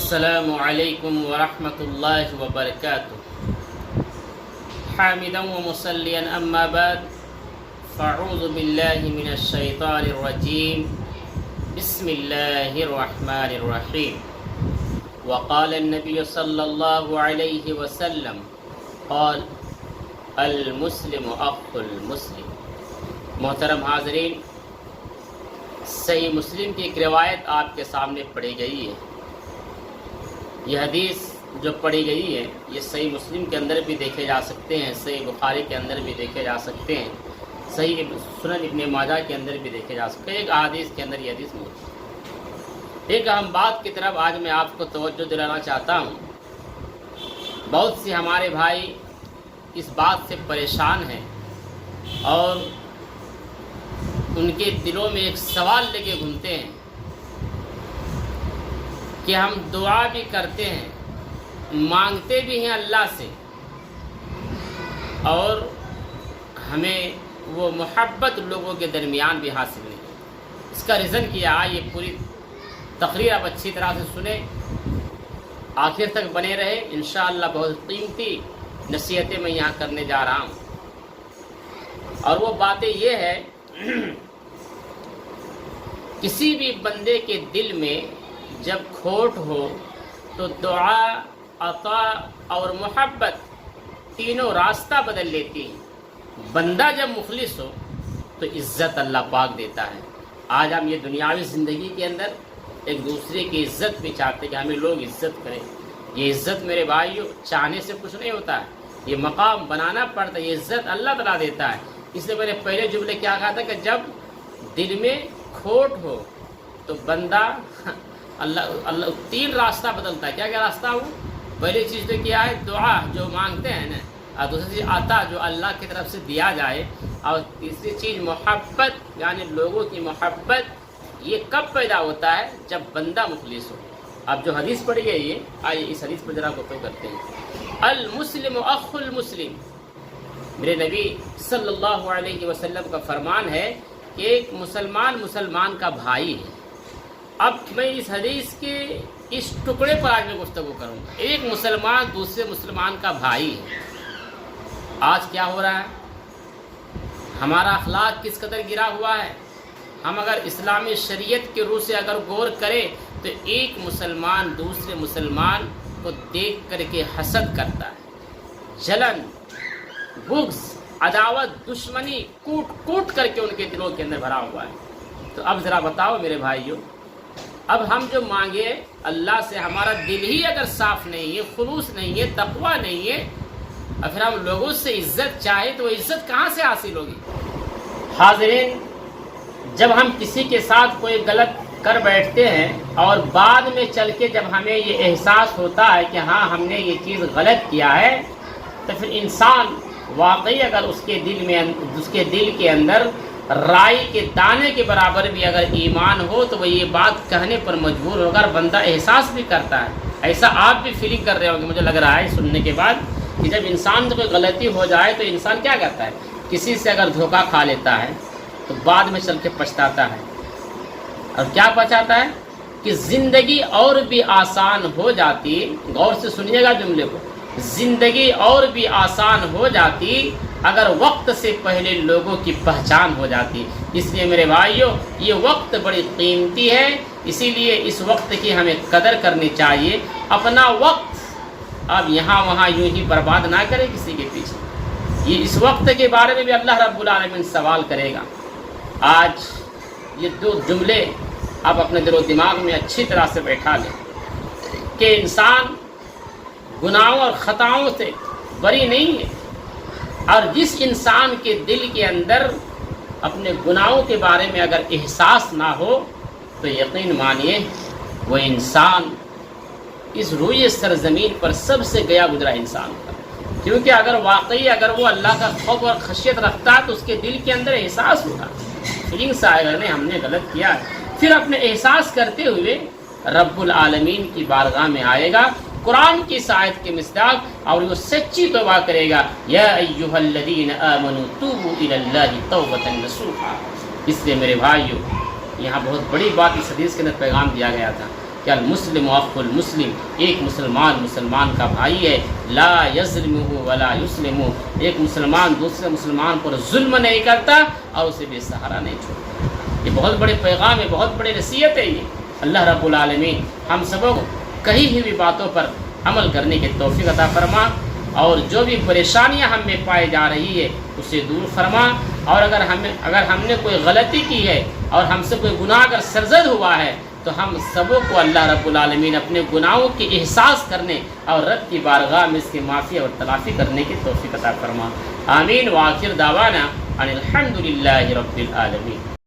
السلام علیکم ورحمۃ اللہ وبرکاتہ حامدا ومصلیا اما بعد فاعوذ باللہ من الشیطان الرجیم بسم اللہ الرحمن الرحیم وقال النبی صلی اللہ علیہ وسلم قال المسلم اخو المسلم۔ محترم حاضرین، صحیح مسلم کی ایک روایت آپ کے سامنے پڑھی گئی ہے۔ یہ حدیث جو پڑھی گئی ہے یہ صحیح مسلم کے اندر بھی دیکھے جا سکتے ہیں، صحیح بخاری کے اندر بھی دیکھے جا سکتے ہیں، صحیح سنن ابن ماجہ کے اندر بھی دیکھے جا سکتے ہیں۔ ایک حدیث کے اندر یہ حدیث موجود ہے۔ ایک اہم بات کی طرف آج میں آپ کو توجہ دلانا چاہتا ہوں۔ بہت سے ہمارے بھائی اس بات سے پریشان ہیں اور ان کے دلوں میں ایک سوال لے کے گھومتے ہیں کہ ہم دعا بھی کرتے ہیں، مانگتے بھی ہیں اللہ سے، اور ہمیں وہ محبت لوگوں کے درمیان بھی حاصل نہیں۔ اس کا ریزن کیا ہے؟ یہ پوری تقریر آپ اچھی طرح سے سنیں، آخر تک بنے رہے۔ انشاءاللہ بہت قیمتی نصیحتیں میں یہاں کرنے جا رہا ہوں، اور وہ باتیں یہ ہے، کسی بھی بندے کے دل میں جب کھوٹ ہو تو دعا، عطا اور محبت تینوں راستہ بدل لیتی ہیں۔ بندہ جب مخلص ہو تو عزت اللہ پاک دیتا ہے۔ آج ہم یہ دنیاوی زندگی کے اندر ایک دوسرے کی عزت بھی چاہتے کہ ہمیں لوگ عزت کریں۔ یہ عزت میرے بھائیوں چاہنے سے کچھ نہیں ہوتا ہے، یہ مقام بنانا پڑتا ہے، یہ عزت اللہ تعالیٰ دیتا ہے۔ اس لیے میں نے پہلے جملے کیا کہا تھا کہ جب دل میں کھوٹ ہو تو بندہ اللہ تین راستہ بدلتا ہے۔ کیا کیا راستہ ہو؟ پہلی چیز تو کیا ہے؟ دعا جو مانگتے ہیں نا، اور دوسری چیز عطا جو اللہ کی طرف سے دیا جائے، اور تیسری چیز محبت یعنی لوگوں کی محبت۔ یہ کب پیدا ہوتا ہے؟ جب بندہ مخلص ہو۔ اب جو حدیث پڑھی گئی ہے، آئیے اس حدیث پر ذرا گفتگو کرتے ہیں۔ المسلم اخو المسلم، میرے نبی صلی اللہ علیہ وسلم کا فرمان ہے کہ ایک مسلمان کا بھائی ہے۔ اب میں اس حدیث کے اس ٹکڑے پر آج میں گفتگو کروں گا۔ ایک مسلمان دوسرے مسلمان کا بھائی ہے۔ آج کیا ہو رہا ہے؟ ہمارا اخلاق کس قدر گرا ہوا ہے۔ ہم اگر اسلامی شریعت کے روح سے اگر غور کریں تو ایک مسلمان دوسرے مسلمان کو دیکھ کر کے حسد کرتا ہے، جلن، بغض، عداوت، دشمنی کوٹ کر کے ان کے دلوں کے اندر بھرا ہوا ہے۔ تو اب ذرا بتاؤ میرے بھائیوں، اب ہم جو مانگے اللہ سے، ہمارا دل ہی اگر صاف نہیں ہے، خلوص نہیں ہے، تقویٰ نہیں ہے، اور پھر ہم لوگوں سے عزت چاہے تو وہ عزت کہاں سے حاصل ہوگی؟ حاضرین، جب ہم کسی کے ساتھ کوئی غلط کر بیٹھتے ہیں اور بعد میں چل کے جب ہمیں یہ احساس ہوتا ہے کہ ہاں ہم نے یہ چیز غلط کیا ہے، تو پھر انسان واقعی اگر اس کے دل کے اندر رائی کے دانے کے برابر بھی اگر ایمان ہو تو وہ یہ بات کہنے پر مجبور ہوگا، اور بندہ احساس بھی کرتا ہے۔ ایسا آپ بھی فیلنگ کر رہے ہوں گے، مجھے لگ رہا ہے سننے کے بعد، کہ جب انسان سے کوئی غلطی ہو جائے تو انسان کیا کرتا ہے؟ کسی سے اگر دھوکہ کھا لیتا ہے تو بعد میں چل کے پچھتاتا ہے، اور کیا پچھتاتا ہے کہ زندگی اور بھی آسان ہو جاتی۔ غور سے سنیے گا جملے کو، زندگی اور بھی آسان ہو جاتی اگر وقت سے پہلے لوگوں کی پہچان ہو جاتی۔ اس لیے میرے بھائیوں، یہ وقت بڑی قیمتی ہے، اسی لیے اس وقت کی ہمیں قدر کرنی چاہیے۔ اپنا وقت اب یہاں وہاں یوں ہی برباد نہ کرے کسی کے پیچھے۔ یہ اس وقت کے بارے میں بھی اللہ رب العالمین سوال کرے گا۔ آج یہ دو جملے آپ اپنے دل و دماغ میں اچھی طرح سے بیٹھا لیں کہ انسان گناہوں اور خطاؤں سے بری نہیں ہے، اور جس انسان کے دل کے اندر اپنے گناہوں کے بارے میں اگر احساس نہ ہو تو یقین مانیے وہ انسان اس روئے سرزمین پر سب سے گیا گزرا انسان ہوتا، کیونکہ اگر واقعی اگر وہ اللہ کا خوف اور خشیت رکھتا تو اس کے دل کے اندر احساس ہوگا، فیلنگس آئے گا، نہیں ہم نے غلط کیا ہے، پھر اپنے احساس کرتے ہوئے رب العالمین کی بارگاہ میں آئے گا، قرآن کی اس آیت کے مصداق، اور وہ سچی توبہ کرے گا، یا ایھا الذین آمنوا توبوا الی اللہ توبۃ نصوحا۔ اس لیے میرے بھائیوں، یہاں بہت بڑی بات اس حدیث کے اندر پیغام دیا گیا تھا۔ کہ المسلم اخو المسلم، ایک مسلمان مسلمان کا بھائی ہے، لا یظلمہ ولا یسلمہ، ایک مسلمان دوسرے مسلمان پر ظلم نہیں کرتا اور اسے بے سہارا نہیں چھوڑتا۔ یہ بہت بڑے پیغام ہے، بہت بڑی نصیحت ہے یہ۔ اللہ رب العالمین ہم سبوں کو کہی ہوئی باتوں پر عمل کرنے کی توفیق عطا فرما، اور جو بھی پریشانیاں ہم میں پائی جا رہی ہے اسے دور فرما، اور اگر ہم نے کوئی غلطی کی ہے اور ہم سے کوئی گناہ اگر سرزد ہوا ہے تو ہم سبوں کو اللہ رب العالمین اپنے گناہوں کے احساس کرنے اور رب کی بارگاہ میں اس کی معافی اور تلافی کرنے کی توفیق عطا فرما۔ آمین۔ وآخر دعوانا ان الحمد للہ رب العالمین۔